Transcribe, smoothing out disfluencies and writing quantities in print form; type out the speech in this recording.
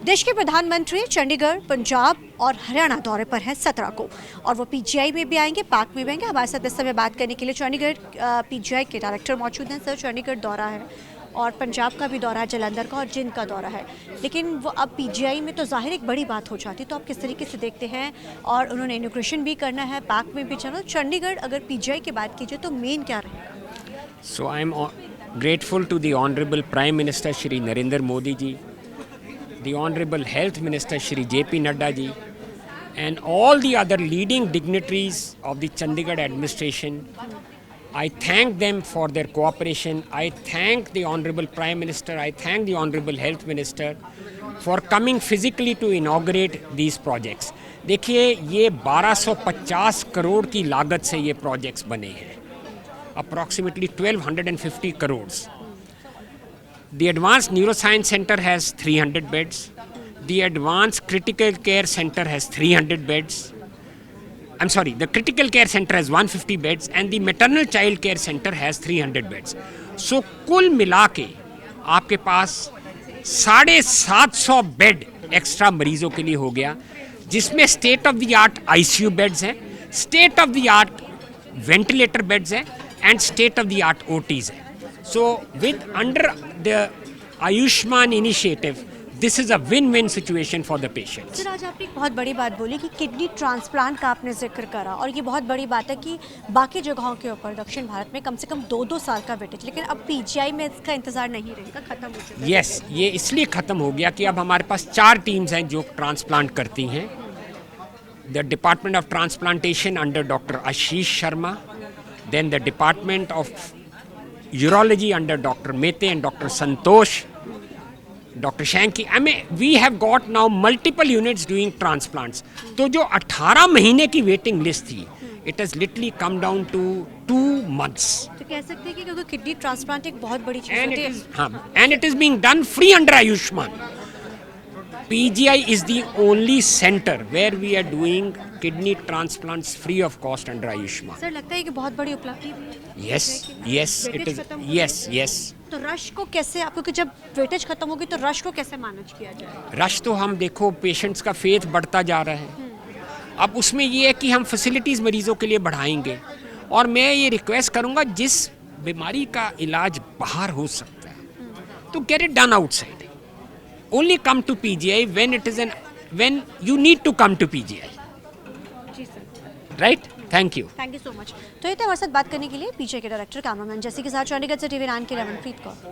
देश के प्रधानमंत्री चंडीगढ़, पंजाब और हरियाणा दौरे पर हैं 17 को और वो पीजीआई में भी आएंगे, पाक में भी आएंगे। हमारे साथ इस समय बात करने के लिए चंडीगढ़ पीजीआई के डायरेक्टर मौजूद हैं। सर, चंडीगढ़ दौरा है और पंजाब का भी दौरा है, जलंधर का और जिंद का दौरा है, लेकिन वो अब पीजीआई में तो जाहिर एक बड़ी बात हो जाती है। तो आप किस तरीके से देखते हैं? और उन्होंने इनॉग्रेशन भी करना है, पाक में भी चलो। चंडीगढ़ अगर पीजीआई की बात कीजिए तो मेन क्या रहेगा? So I am grateful to the Honorable Prime Minister Shri Narendra Modi ji, the Honorable Health Minister Shri JP Nadda ji, and all the other leading dignitaries of the Chandigarh administration. I thank them for their cooperation. I thank the Honorable Prime Minister. I thank the Honorable Health Minister for coming physically to inaugurate these projects. देखिए, ये 1250 करोड़ की लागत से ये projects बने हैं, approximately 1250 crores. The Advanced Neuroscience Center has 300 beds. The Advanced Critical Care Center has 300 beds. I'm sorry, the Critical Care Center has 150 beds and the Maternal Child Care Center has 300 beds. So कुल मिला के आपके पास 750 bed extra मरीजों के लिए हो गया, जिसमें state of the art ICU beds हैं, state of the art ventilator beds हैं and state of the art OTs hai. So with under the Ayushman initiative, this is a win-win situation for the patients. Sir, आज आपने एक बहुत बड़ी बात बोली कि किडनी ट्रांसप्लांट का आपने जिक्र करा, और ये बहुत बड़ी बात है कि बाकी जगहों के ऊपर दक्षिण भारत में कम से कम 2-2 साल का वेटेज, लेकिन अब पीजीआई में इसका इंतजार नहीं रहेगा, खत्म हो चुका है। Yes, ये इसलिए खत्म हो गया कि अब हमारे पास 4 टीम्स हैं जो ट्रांसप्लांट करती हैं. The Department of Transplantation under Dr. Ashish Sharma, then the Department of Urology under Dr. Mete and Dr. Santosh, Dr. Shanky. I mean, we have got now multiple units doing transplants. तो जो 18 महीने की waiting list थी, it has literally come down to 2 months. तो कह सकते हैं कि क्योंकि किडनी ट्रांसप्लांट एक बहुत बड़ी चीज़ होती है, and it is being done free under Ayushman. PGI is the only center where we are doing kidney transplants free of cost under Ayushman. Sir लगता है कि बहुत बड़ी उपलब्धि भी है। Yes, yes, it is. Yes. तो रश को कैसे, आपको कि जब वेटेज खत्म होगी तो रश को कैसे मैनेज किया जाए? रश तो हम देखो, पेशेंट्स का फेथ बढ़ता जा रहा है. अब उसमें ये है कि हम फैसिलिटीज़ मरीजों के लिए बढ़ाएंगे, और मैं ये रिक्वेस्ट करूँगा, जिस बीमारी का इलाज बाहर हो सकता है तो get it done outside. Only come to PGI when you need to come to PGI. जी sir. Right? Thank you. Thank you so much. तो ये थे हमारे साथ बात करने के लिए पीजीआई के डायरेक्टर कैमरामैन जैसे के साथ चंडीगढ़ से TV9 के रमनप्रीत कौर.